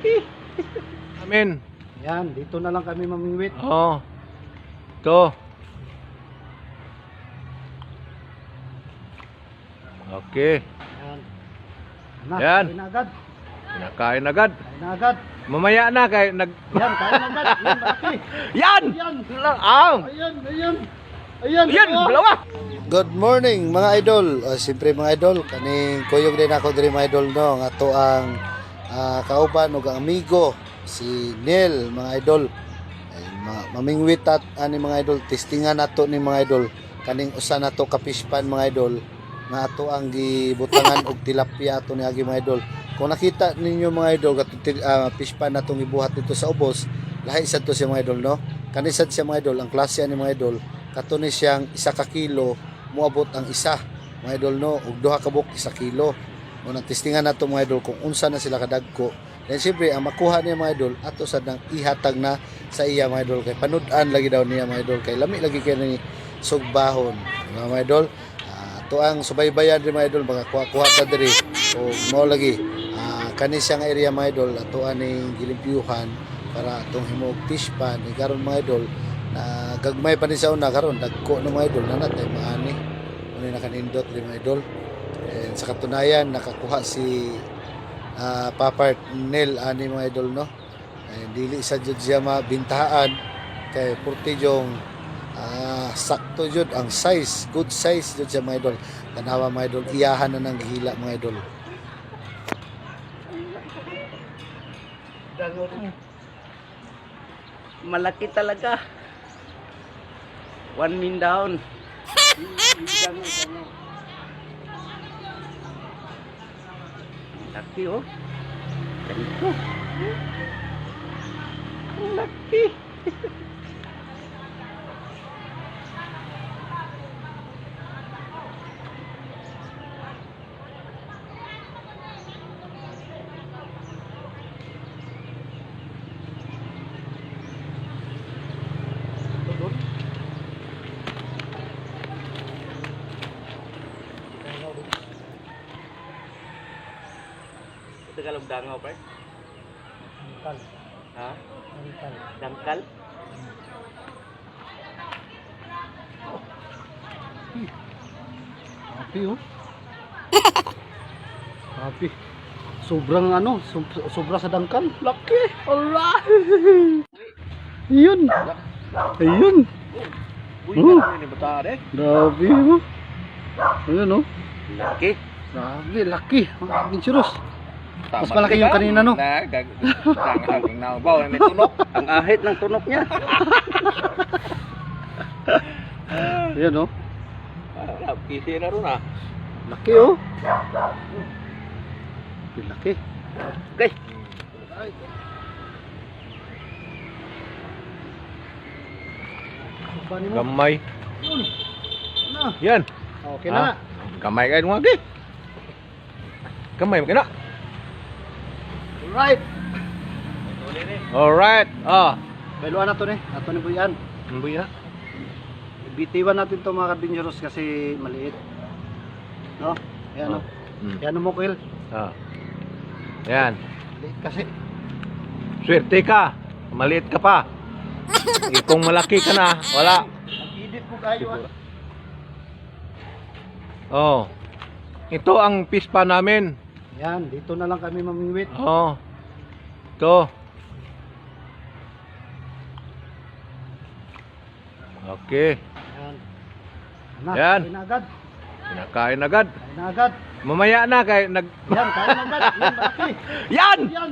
Laki. Amin. Yan, dito na lang kami mamingwit. Oo. Ito. Okay. Yan. Anak, Yan. kain na agad. Kinakain agad. Kain na agad. Mamaya na kay nag... Yan, kain na agad. Yan, malaki. Yan! Yan. Ang! Ayan, ayan. Ayan, Yan! oh. Dalawa! Good morning mga idol. Siyempre mga idol, kaning kuyog din ako diri mga idol no, nga to ang kauban ug ang amigo si Neil mga idol. Ay, mamingwit at ani mga idol, testingan nato ni mga idol kaning usa nato ka fish pan mga idol nga ato ang gibutangan og tilapia ato ni agi mga idol. Kung nakita ninyo mga idol katong fish pan natong gibuhat dito sa ubos, lahi sad to siya mga idol no. Kanisad siya mga idol, ang klase ani mga idol katuni siyang 1 ka kilo moabot ang isa mga idol no, ug 2 ka buok 1 kilo. Mo nang testingan nato mga idol kung unsa na sila kadagko. Then siyempre ang makuha niya mga idol ato sad nang ihatag na sa iya mga idol kay panud-an lagi daw niya mga idol kay lami lagi kay ni sugbahon mga idol. Ato ang subaybayan rin mga idol makakuha ta diri ug mao lagi kani siyang area mga idol ato aning gilimpyuhan para atong himog fish pan karon mga idol na gagmay pa ni sa una karon dagko ng mga idol na natay maani ano nakanindot rin mga idol. And sa katunayan nakakuha si Papa Neil ani mga idol no. Dili sa jud siya mabintahaan kay purti jong sakto jud ang size, good size jud siya mga idol. Tanawa mga idol, iyahan na nang gihila mga idol. Malaki talaga. 1 min down. Laki oh. Ganito. Ang laki. Tagalog dangaw, pre? Dangkal. Ha? Dangkal. Dangkal? Happy oh. Happy. Sobrang ano, sobra sa dangkal. Laki. Alright. Ayun. Ayun. Uy, ni bata de. Grabe oh. Ayun oh. Laki. Grabe, laki. Ang churros. Mas malaki yung kanina no. Ang nabaw may tunok. Ang ahit ng tunok niya. Ayun oh. Kisi na ron ah. Laki oh. Laki. Okay. Gamay. Na. Yan. Okay na. Gamay kayo mga gi. Gamay mo kina. Alright. Alright. Bailuan na to ni. Ato ni Buyan. Ano ba yan? Bitiwan natin to mga kadingeros kasi maliit. No? Ayan oh. Ayan mo Kuil. Yan. Maliit kasi. Swerte ka. Maliit ka pa. Kung malaki ka na, wala. Nag-edit ko kayo ah. Oh. Ito ang fish pan namin. Yan, dito na lang kami mamingwit. Oh. Ito. Okay. Yan. Anak, Yan. kain na agad. Kinakain agad. Kain na agad. Mamaya na kay nag... Yan, kain na agad. Yan, malaki. Yan! Yan.